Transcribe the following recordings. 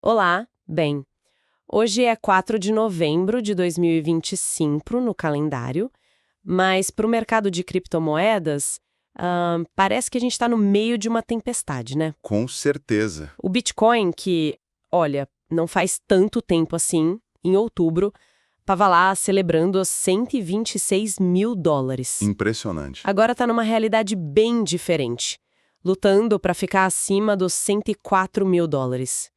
Olá, bem, hoje é 4 de novembro de 2025 no calendário, mas para o mercado de criptomoedas, parece que a gente está no meio de uma tempestade, né? Com certeza. O Bitcoin, que, olha, não faz tanto tempo assim, em outubro, estava lá celebrando os 126 mil dólares. Impressionante. Agora está numa realidade bem diferente, lutando para ficar acima dos 104 mil dólares.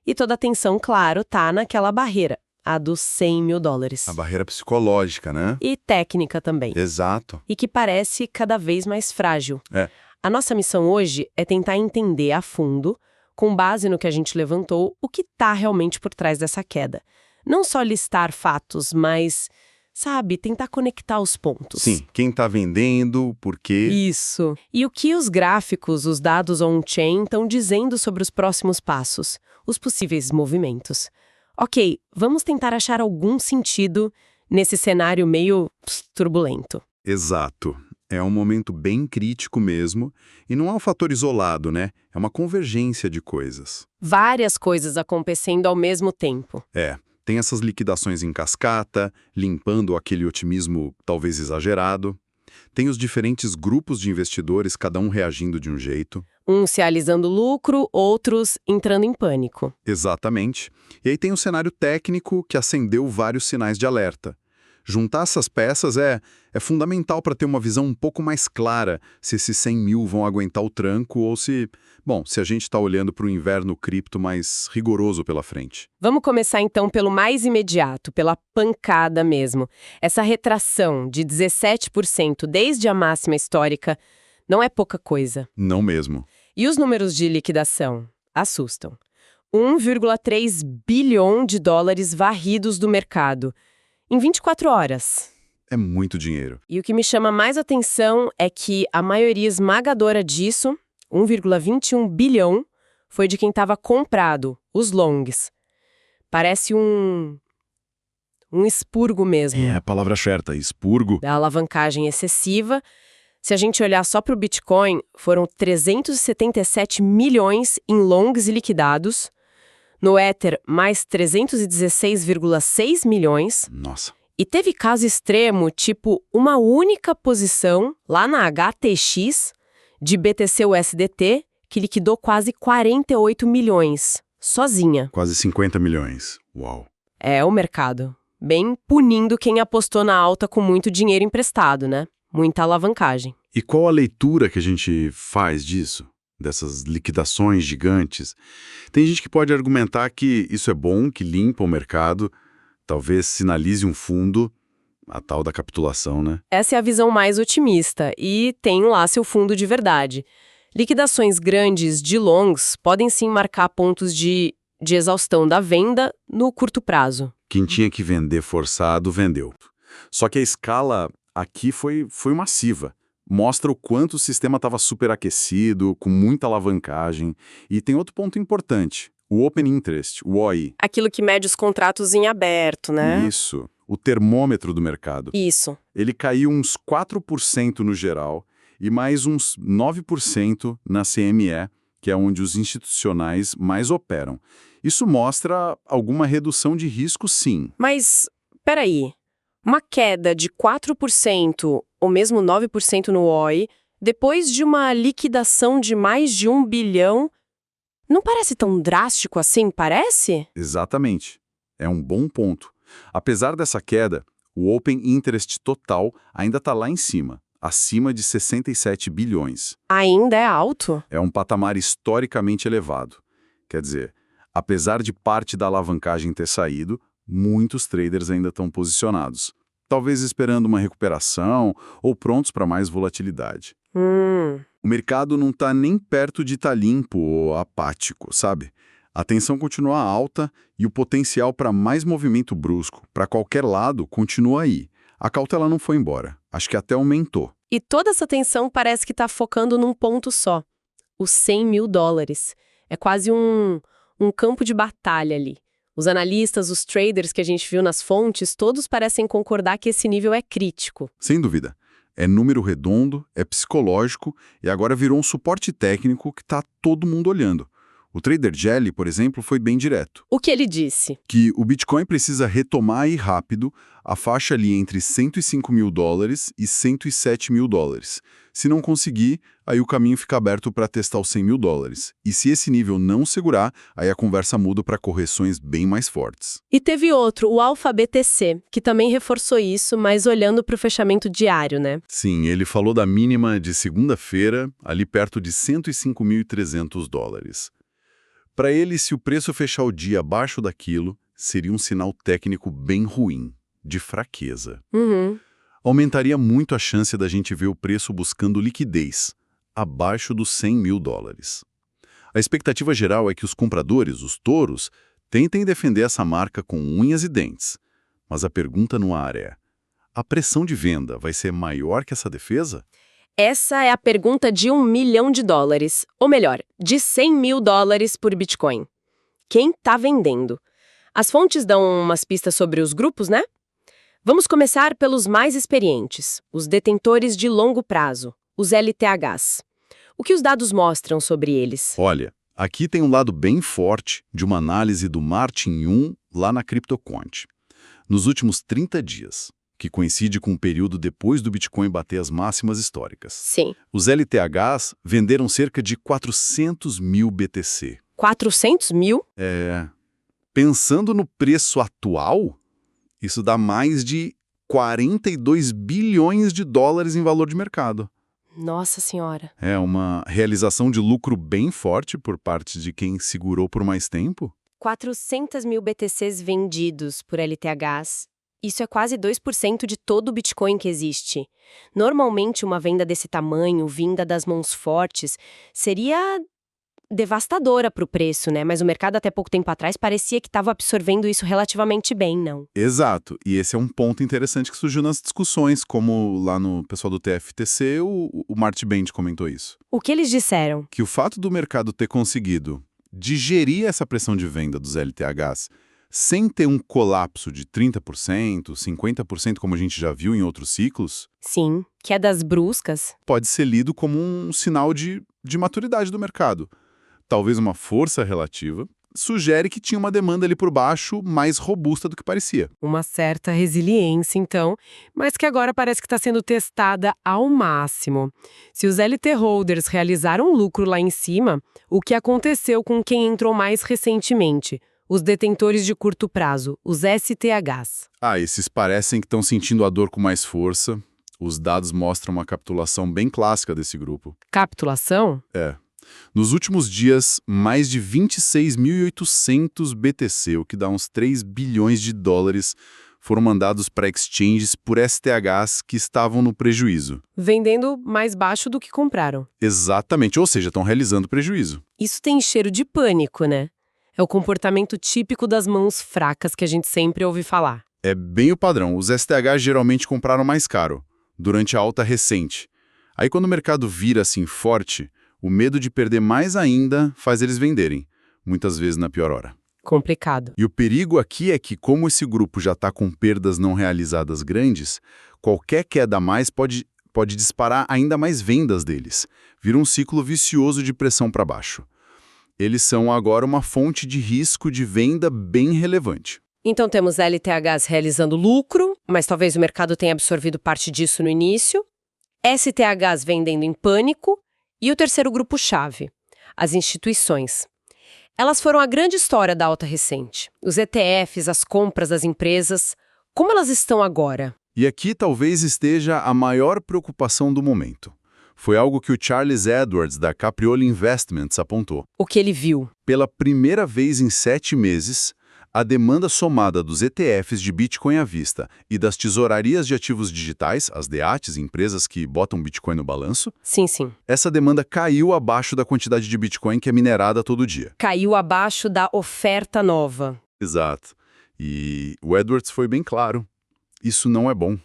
E toda a atenção, claro, tá naquela barreira, a dos 100 mil dólares. A barreira psicológica, né? E técnica também. Exato. E que parece cada vez mais frágil. É. A nossa missão hoje é tentar entender a fundo, com base no que a gente levantou, o que está realmente por trás dessa queda. Não só listar fatos, mas, sabe, tentar conectar os pontos. Sim, quem está vendendo, por quê? Isso. E o que os gráficos, os dados on-chain estão dizendo sobre os próximos passos, os possíveis movimentos. Ok, vamos tentar achar algum sentido nesse cenário meio turbulento. Exato. É um momento bem crítico mesmo, e não é um fator isolado, né? É uma convergência de coisas. Várias coisas acontecendo ao mesmo tempo. Tem essas liquidações em cascata, limpando aquele otimismo talvez exagerado. Tem os diferentes grupos de investidores, cada um reagindo de um jeito. Uns se alisando lucro, outros entrando em pânico. Exatamente. E aí tem o cenário técnico que acendeu vários sinais de alerta. Juntar essas peças é fundamental para ter uma visão um pouco mais clara se esses 100 mil vão aguentar o tranco ou se a gente está olhando para um inverno cripto mais rigoroso pela frente. Vamos começar então pelo mais imediato, pela pancada mesmo. Essa retração de 17% desde a máxima histórica não é pouca coisa. Não mesmo. E os números de liquidação? Assustam. 1,3 bilhão de dólares varridos do mercado em 24 horas. É muito dinheiro. E o que me chama mais atenção é que a maioria esmagadora disso, 1,21 bilhão, foi de quem estava comprado, os longs. Parece um expurgo mesmo. É a palavra certa, expurgo. Da alavancagem excessiva. Se a gente olhar só para o Bitcoin, foram 377 milhões em longs e liquidados. No Ether, mais 316,6 milhões. Nossa. E teve caso extremo, tipo uma única posição lá na HTX de BTC-USDT, que liquidou quase 48 milhões, sozinha. Quase 50 milhões. Uau. É o mercado. Bem punindo quem apostou na alta com muito dinheiro emprestado, né? Muita alavancagem. E qual a leitura que a gente faz disso? Dessas liquidações gigantes? Tem gente que pode argumentar que isso é bom, que limpa o mercado, talvez sinalize um fundo, a tal da capitulação, né? Essa é a visão mais otimista e tem lá seu fundo de verdade. Liquidações grandes de longs podem sim marcar pontos de exaustão da venda no curto prazo. Quem tinha que vender forçado, vendeu. Só que a escala aqui foi massiva. Mostra o quanto o sistema estava superaquecido, com muita alavancagem. E tem outro ponto importante, o Open Interest, o OI. Aquilo que mede os contratos em aberto, né? Isso, o termômetro do mercado. Isso. Ele caiu uns 4% no geral e mais uns 9% na CME, que é onde os institucionais mais operam. Isso mostra alguma redução de risco, sim. Mas, peraí, uma queda de 4% ou mesmo 9% no OI, depois de uma liquidação de mais de 1 bilhão, não parece tão drástico assim, parece? Exatamente. É um bom ponto. Apesar dessa queda, o Open Interest total ainda está lá em cima, acima de 67 bilhões. Ainda é alto? É um patamar historicamente elevado. Quer dizer, apesar de parte da alavancagem ter saído, muitos traders ainda estão posicionados, talvez esperando uma recuperação ou prontos para mais volatilidade. O mercado não está nem perto de estar limpo ou apático, sabe? A tensão continua alta e o potencial para mais movimento brusco, para qualquer lado, continua aí. A cautela não foi embora, acho que até aumentou. E toda essa tensão parece que está focando num ponto só, os 100 mil dólares. É quase um campo de batalha ali. Os analistas, os traders que a gente viu nas fontes, todos parecem concordar que esse nível é crítico. Sem dúvida. É número redondo, é psicológico e agora virou um suporte técnico que está todo mundo olhando. O trader Jelly, por exemplo, foi bem direto. O que ele disse? Que o Bitcoin precisa retomar aí rápido a faixa ali entre 105 mil dólares e 107 mil dólares. Se não conseguir, aí o caminho fica aberto para testar os 100 mil dólares. E se esse nível não segurar, aí a conversa muda para correções bem mais fortes. E teve outro, o Alpha BTC, que também reforçou isso, mas olhando para o fechamento diário, né? Sim, ele falou da mínima de segunda-feira, ali perto de 105.300 dólares. Para ele, se o preço fechar o dia abaixo daquilo, seria um sinal técnico bem ruim, de fraqueza. Aumentaria muito a chance da gente ver o preço buscando liquidez, abaixo dos 100 mil dólares. A expectativa geral é que os compradores, os touros, tentem defender essa marca com unhas e dentes. Mas a pergunta no ar é: a pressão de venda vai ser maior que essa defesa? Essa é a pergunta de $1 milhão, ou melhor, de 100 mil dólares por Bitcoin. Quem está vendendo? As fontes dão umas pistas sobre os grupos, né? Vamos começar pelos mais experientes, os detentores de longo prazo, os LTHs. O que os dados mostram sobre eles? Olha, aqui tem um lado bem forte de uma análise do Martin 1 lá na CryptoQuant. Nos últimos 30 dias, que coincide com o período depois do Bitcoin bater as máximas históricas. Sim. Os LTHs venderam cerca de 400 mil BTC. 400 mil? Pensando no preço atual, isso dá mais de 42 bilhões de dólares em valor de mercado. Nossa Senhora. É uma realização de lucro bem forte por parte de quem segurou por mais tempo. 400 mil BTCs vendidos por LTHs. Isso é quase 2% de todo o Bitcoin que existe. Normalmente, uma venda desse tamanho, vinda das mãos fortes, seria devastadora para o preço, né? Mas o mercado até pouco tempo atrás parecia que estava absorvendo isso relativamente bem, não? Exato. E esse é um ponto interessante que surgiu nas discussões, como lá no pessoal do TFTC, o Marty Bent comentou isso. O que eles disseram? Que o fato do mercado ter conseguido digerir essa pressão de venda dos LTHs sem ter um colapso de 30%, 50%, como a gente já viu em outros ciclos, Sim, quedas bruscas. pode ser lido como um sinal de maturidade do mercado. Talvez uma força relativa sugere que tinha uma demanda ali por baixo mais robusta do que parecia. Uma certa resiliência, então, mas que agora parece que está sendo testada ao máximo. Se os LT holders realizaram lucro lá em cima, o que aconteceu com quem entrou mais recentemente? Os detentores de curto prazo, os STHs. Esses parecem que estão sentindo a dor com mais força. Os dados mostram uma capitulação bem clássica desse grupo. Capitulação? Nos últimos dias, mais de 26.800 BTC, o que dá uns 3 bilhões de dólares, foram mandados para exchanges por STHs que estavam no prejuízo. Vendendo mais baixo do que compraram. Exatamente, ou seja, estão realizando prejuízo. Isso tem cheiro de pânico, né? É o comportamento típico das mãos fracas que a gente sempre ouve falar. É bem o padrão. Os STHs geralmente compraram mais caro, durante a alta recente. Aí quando o mercado vira assim forte, o medo de perder mais ainda faz eles venderem, muitas vezes na pior hora. Complicado. E o perigo aqui é que, como esse grupo já está com perdas não realizadas grandes, qualquer queda a mais pode disparar ainda mais vendas deles. Vira um ciclo vicioso de pressão para baixo. Eles são agora uma fonte de risco de venda bem relevante. Então temos LTHs realizando lucro, mas talvez o mercado tenha absorvido parte disso no início. STHs vendendo em pânico. E o terceiro grupo-chave, as instituições. Elas foram a grande história da alta recente. Os ETFs, as compras das empresas. Como elas estão agora? E aqui talvez esteja a maior preocupação do momento. Foi algo que o Charles Edwards, da Caprioli Investments, apontou. O que ele viu? Pela primeira vez em 7 meses, a demanda somada dos ETFs de Bitcoin à vista e das tesourarias de ativos digitais, as DATs, empresas que botam Bitcoin no balanço, Sim. essa demanda caiu abaixo da quantidade de Bitcoin que é minerada todo dia. Caiu abaixo da oferta nova. Exato. E o Edwards foi bem claro. Isso não é bom.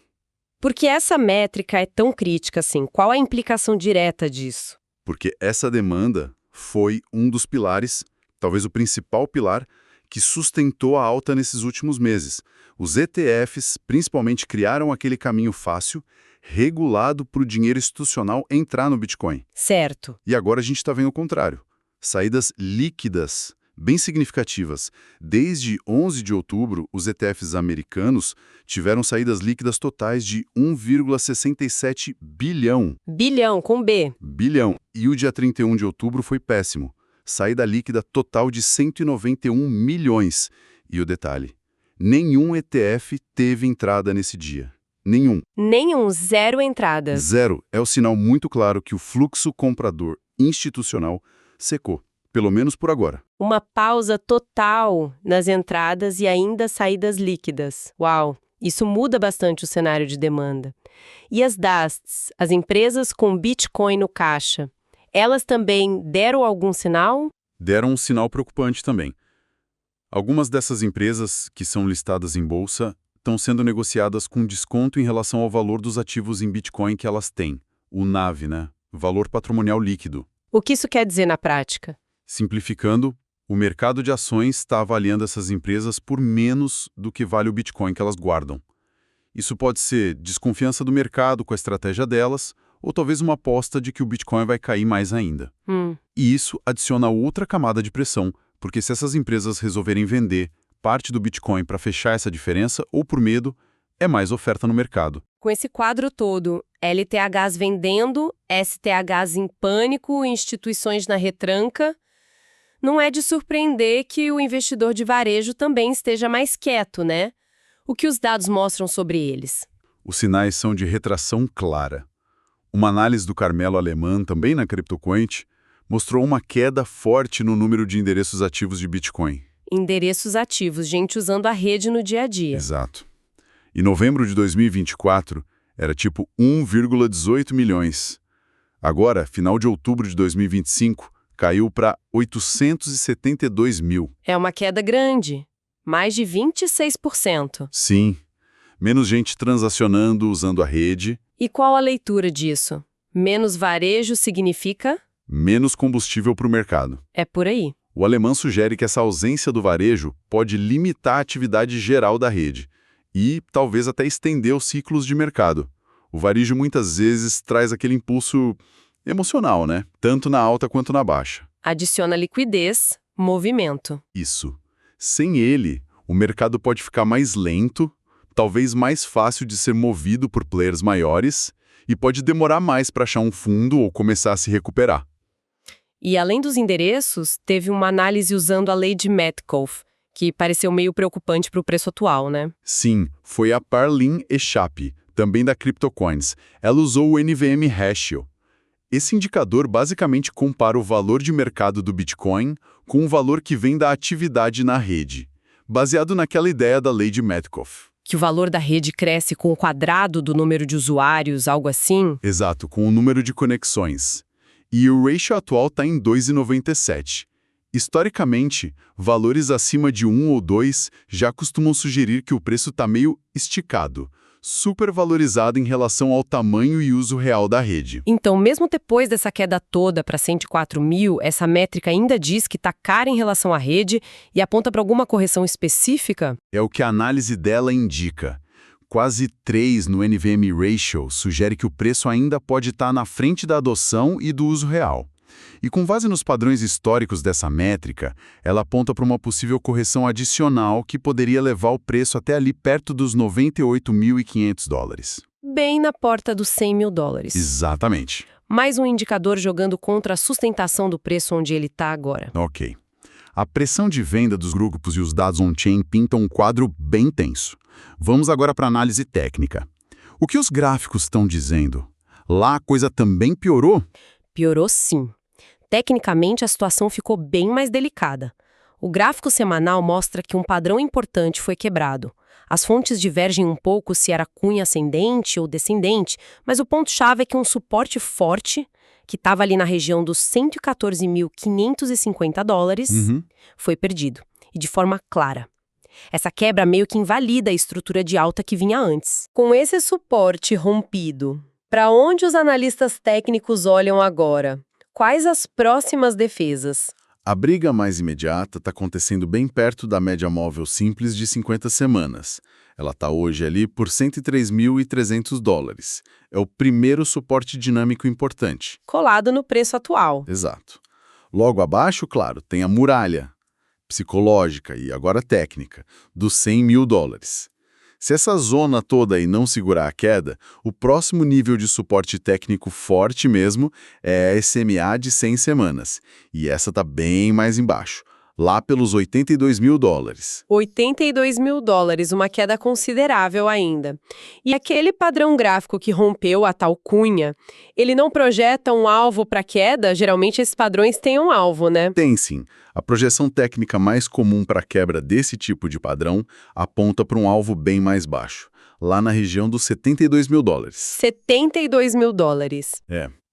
Porque essa métrica é tão crítica assim? Qual a implicação direta disso? Porque essa demanda foi um dos pilares, talvez o principal pilar, que sustentou a alta nesses últimos meses. Os ETFs, principalmente, criaram aquele caminho fácil, regulado para o dinheiro institucional entrar no Bitcoin. Certo. E agora a gente está vendo o contrário. saídas líquidas bem significativas. Desde 11 de outubro, os ETFs americanos tiveram saídas líquidas totais de 1,67 bilhão. Bilhão, com B. Bilhão. E o dia 31 de outubro foi péssimo. Saída líquida total de 191 milhões. E o detalhe, nenhum ETF teve entrada nesse dia. Nenhum. Nenhum, zero entradas. Zero é o sinal muito claro que o fluxo comprador institucional secou, pelo menos por agora. Uma pausa total nas entradas e ainda saídas líquidas. Uau, isso muda bastante o cenário de demanda. E as DASTs, as empresas com Bitcoin no caixa, elas também deram algum sinal? Deram um sinal preocupante também. Algumas dessas empresas, que são listadas em bolsa, estão sendo negociadas com desconto em relação ao valor dos ativos em Bitcoin que elas têm, o NAV, né? Valor patrimonial líquido. O que isso quer dizer na prática? Simplificando, o mercado de ações está avaliando essas empresas por menos do que vale o Bitcoin que elas guardam. Isso pode ser desconfiança do mercado com a estratégia delas, ou talvez uma aposta de que o Bitcoin vai cair mais ainda. E isso adiciona outra camada de pressão, porque se essas empresas resolverem vender parte do Bitcoin para fechar essa diferença, ou por medo, é mais oferta no mercado. Com esse quadro todo, LTHs vendendo, STHs em pânico, instituições na retranca, não é de surpreender que o investidor de varejo também esteja mais quieto, né? O que os dados mostram sobre eles? Os sinais são de retração clara. Uma análise do Carmelo Alemã, também na CryptoQuant, mostrou uma queda forte no número de endereços ativos de Bitcoin. Endereços ativos, gente usando a rede no dia a dia. Exato. Em novembro de 2024, era tipo 1,18 milhões. Agora, final de outubro de 2025, caiu para 872 mil. É uma queda grande, mais de 26%. Sim, menos gente transacionando usando a rede. E qual a leitura disso? Menos varejo significa? Menos combustível para o mercado. É por aí. O alemão sugere que essa ausência do varejo pode limitar a atividade geral da rede e talvez até estender os ciclos de mercado. O varejo muitas vezes traz aquele impulso emocional, né? Tanto na alta quanto na baixa. Adiciona liquidez, movimento. Isso. Sem ele, o mercado pode ficar mais lento, talvez mais fácil de ser movido por players maiores e pode demorar mais para achar um fundo ou começar a se recuperar. E além dos endereços, teve uma análise usando a lei de Metcalfe, que pareceu meio preocupante para o preço atual, né? Sim, foi a Parlin Echap, também da CryptoCoins. Ela usou o NVM Ratio. Esse indicador basicamente compara o valor de mercado do Bitcoin com o valor que vem da atividade na rede, baseado naquela ideia da lei de Metcalfe. Que o valor da rede cresce com o quadrado do número de usuários, algo assim? Exato, com o número de conexões. E o ratio atual está em 2,97. Historicamente, valores acima de 1 ou 2 já costumam sugerir que o preço está meio esticado, supervalorizado em relação ao tamanho e uso real da rede. Então, mesmo depois dessa queda toda para 104 mil, essa métrica ainda diz que está cara em relação à rede e aponta para alguma correção específica? É o que a análise dela indica. Quase 3 no NVM Ratio sugere que o preço ainda pode estar na frente da adoção e do uso real. E com base nos padrões históricos dessa métrica, ela aponta para uma possível correção adicional que poderia levar o preço até ali perto dos 98.500 dólares. Bem na porta dos 100 mil dólares. Exatamente. Mais um indicador jogando contra a sustentação do preço onde ele está agora. Ok. A pressão de venda dos grupos e os dados on-chain pintam um quadro bem tenso. Vamos agora para a análise técnica. O que os gráficos estão dizendo? Lá a coisa também piorou? Piorou sim. Tecnicamente, a situação ficou bem mais delicada. O gráfico semanal mostra que um padrão importante foi quebrado. As fontes divergem um pouco se era cunha ascendente ou descendente, mas o ponto-chave é que um suporte forte, que estava ali na região dos 114.550 dólares, foi perdido, e de forma clara. Essa quebra meio que invalida a estrutura de alta que vinha antes. Com esse suporte rompido, para onde os analistas técnicos olham agora? Quais as próximas defesas? A briga mais imediata está acontecendo bem perto da média móvel simples de 50 semanas. Ela está hoje ali por 103.300 dólares. É o primeiro suporte dinâmico importante. Colado no preço atual. Exato. Logo abaixo, claro, tem a muralha psicológica e agora técnica, dos 100 mil dólares. Se essa zona toda aí não segurar a queda, o próximo nível de suporte técnico forte mesmo é a SMA de 100 semanas. E essa tá bem mais embaixo, lá pelos 82 mil dólares. 82 mil dólares, uma queda considerável ainda. E aquele padrão gráfico que rompeu a tal cunha, ele não projeta um alvo para queda? Geralmente esses padrões têm um alvo, né? Tem sim. A projeção técnica mais comum para quebra desse tipo de padrão aponta para um alvo bem mais baixo, lá na região dos 72 mil dólares. 72 mil dólares.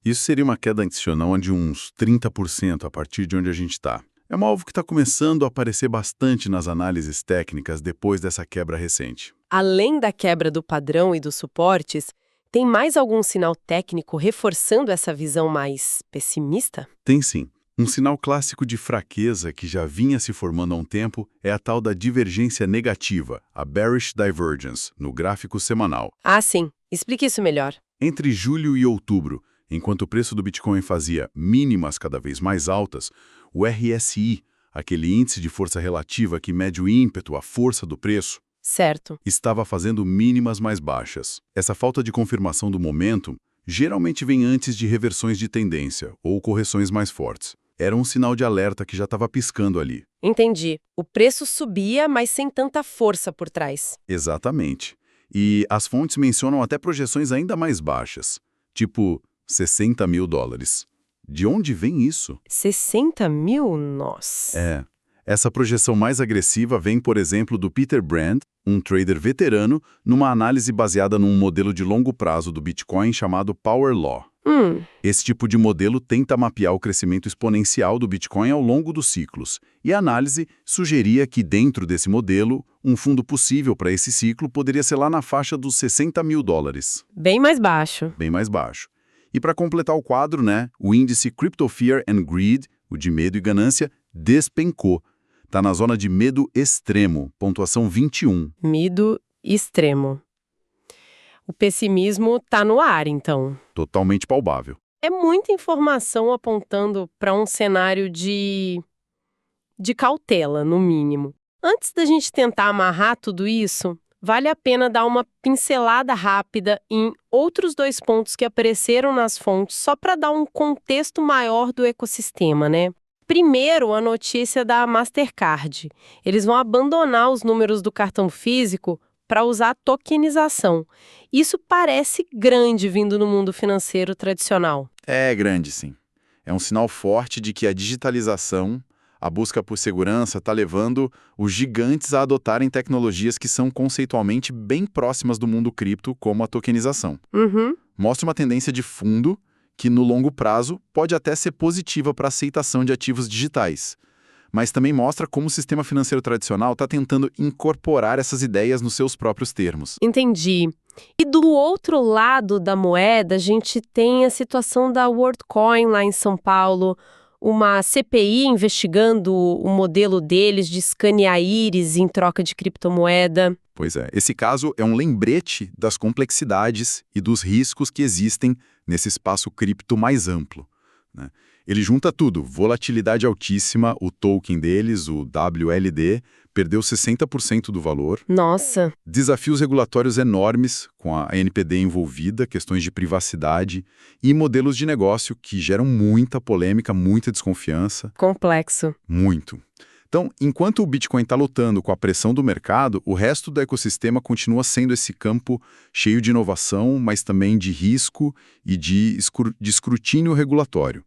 Isso seria uma queda adicional de uns 30% a partir de onde a gente está. É um alvo que está começando a aparecer bastante nas análises técnicas depois dessa quebra recente. Além da quebra do padrão e dos suportes, tem mais algum sinal técnico reforçando essa visão mais pessimista? Tem sim. Um sinal clássico de fraqueza que já vinha se formando há um tempo é a tal da divergência negativa, a bearish divergence, no gráfico semanal. Ah, sim. Explique isso melhor. Entre julho e outubro, enquanto o preço do Bitcoin fazia mínimas cada vez mais altas, o RSI, aquele índice de força relativa que mede o ímpeto, a força do preço, Certo. estava fazendo mínimas mais baixas. Essa falta de confirmação do momento geralmente vem antes de reversões de tendência ou correções mais fortes. Era um sinal de alerta que já estava piscando ali. Entendi. O preço subia, mas sem tanta força por trás. Exatamente. E as fontes mencionam até projeções ainda mais baixas, tipo 60 mil dólares. De onde vem isso? 60 mil? Nossa. Essa projeção mais agressiva vem, por exemplo, do Peter Brand, um trader veterano, numa análise baseada num modelo de longo prazo do Bitcoin chamado Power Law. Esse tipo de modelo tenta mapear o crescimento exponencial do Bitcoin ao longo dos ciclos, e a análise sugeria que, dentro desse modelo, um fundo possível para esse ciclo poderia ser lá na faixa dos 60 mil dólares. Bem mais baixo. Bem mais baixo. E para completar o quadro, o índice Crypto Fear and Greed, o de medo e ganância, despencou. Está na zona de medo extremo, pontuação 21. Medo extremo. O pessimismo tá no ar, então. Totalmente palpável. É muita informação apontando para um cenário de cautela, no mínimo. Antes da gente tentar amarrar tudo isso, vale a pena dar uma pincelada rápida em outros dois pontos que apareceram nas fontes, só para dar um contexto maior do ecossistema, né? Primeiro, a notícia da Mastercard. Eles vão abandonar os números do cartão físico para usar a tokenização. Isso parece grande vindo no mundo financeiro tradicional. É grande, sim. É um sinal forte de que a digitalização, a busca por segurança, está levando os gigantes a adotarem tecnologias que são conceitualmente bem próximas do mundo cripto, como a tokenização. Mostra uma tendência de fundo que, no longo prazo, pode até ser positiva para a aceitação de ativos digitais. Mas também mostra como o sistema financeiro tradicional está tentando incorporar essas ideias nos seus próprios termos. Entendi. E do outro lado da moeda, a gente tem a situação da WorldCoin lá em São Paulo, uma CPI investigando o modelo deles de escanear íris em troca de criptomoeda. Pois é, esse caso é um lembrete das complexidades e dos riscos que existem nesse espaço cripto mais amplo, né? Ele junta tudo, volatilidade altíssima, o token deles, o WLD, perdeu 60% do valor. Nossa! Desafios regulatórios enormes, com a NPD envolvida, questões de privacidade e modelos de negócio que geram muita polêmica, muita desconfiança. Complexo. Muito. Então, enquanto o Bitcoin está lutando com a pressão do mercado, o resto do ecossistema continua sendo esse campo cheio de inovação, mas também de risco e de escrutínio regulatório.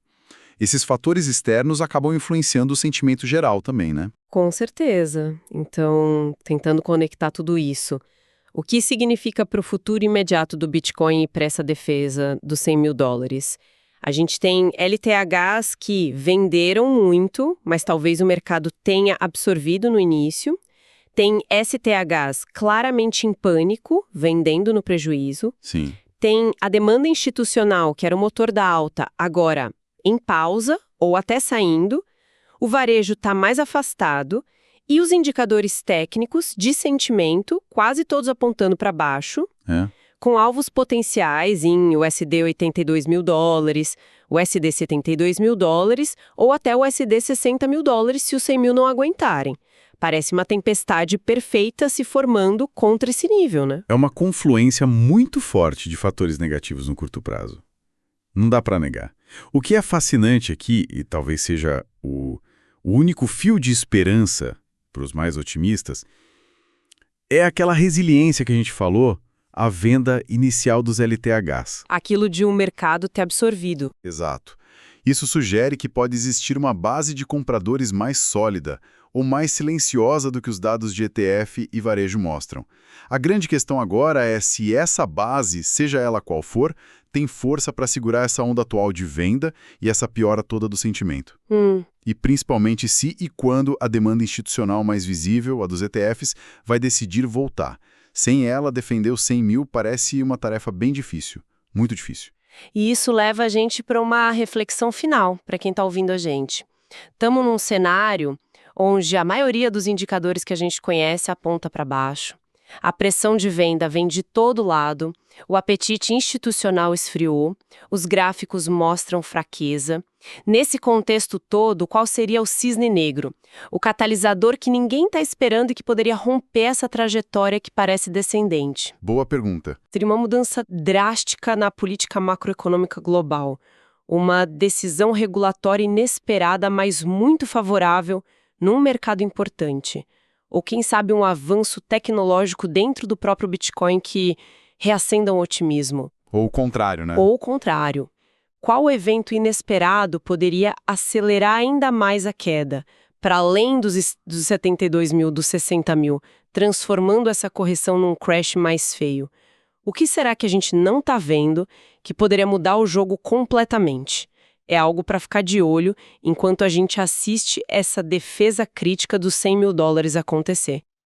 Esses fatores externos acabam influenciando o sentimento geral também, né? Com certeza. Então, tentando conectar tudo isso, o que significa para o futuro imediato do Bitcoin e para essa defesa dos 100 mil dólares? A gente tem LTHs que venderam muito, mas talvez o mercado tenha absorvido no início. Tem STHs claramente em pânico, vendendo no prejuízo. Sim. Tem a demanda institucional, que era o motor da alta, agora em pausa ou até saindo. O varejo está mais afastado e os indicadores técnicos de sentimento, quase todos apontando para baixo. com alvos potenciais em USD 82 mil dólares, USD 72 mil dólares ou até USD 60 mil dólares se os 100 mil não aguentarem. Parece uma tempestade perfeita se formando contra esse nível, né? É uma confluência muito forte de fatores negativos no curto prazo. Não dá para negar. O que é fascinante aqui, e talvez seja o único fio de esperança para os mais otimistas, é aquela resiliência que a gente falou, a venda inicial dos LTHs. Aquilo de um mercado ter absorvido. Exato. Isso sugere que pode existir uma base de compradores mais sólida ou mais silenciosa do que os dados de ETF e varejo mostram. A grande questão agora é se essa base, seja ela qual for, tem força para segurar essa onda atual de venda e essa piora toda do sentimento. E principalmente se e quando a demanda institucional mais visível, a dos ETFs, vai decidir voltar. Sem ela, defender os 100 mil parece uma tarefa bem difícil, muito difícil. E isso leva a gente para uma reflexão final, para quem está ouvindo a gente. Estamos num cenário onde a maioria dos indicadores que a gente conhece aponta para baixo. A pressão de venda vem de todo lado, o apetite institucional esfriou, os gráficos mostram fraqueza. Nesse contexto todo, qual seria o cisne negro? O catalisador que ninguém está esperando e que poderia romper essa trajetória que parece descendente. Boa pergunta. Seria uma mudança drástica na política macroeconômica global. Uma decisão regulatória inesperada, mas muito favorável num mercado importante. Ou quem sabe um avanço tecnológico dentro do próprio Bitcoin que reacenda um otimismo. Ou o contrário, né? Ou o contrário. Qual evento inesperado poderia acelerar ainda mais a queda, para além dos 72 mil, dos 60 mil, transformando essa correção num crash mais feio? O que será que a gente não está vendo que poderia mudar o jogo completamente? É algo para ficar de olho enquanto a gente assiste essa defesa crítica dos 100 mil dólares acontecer.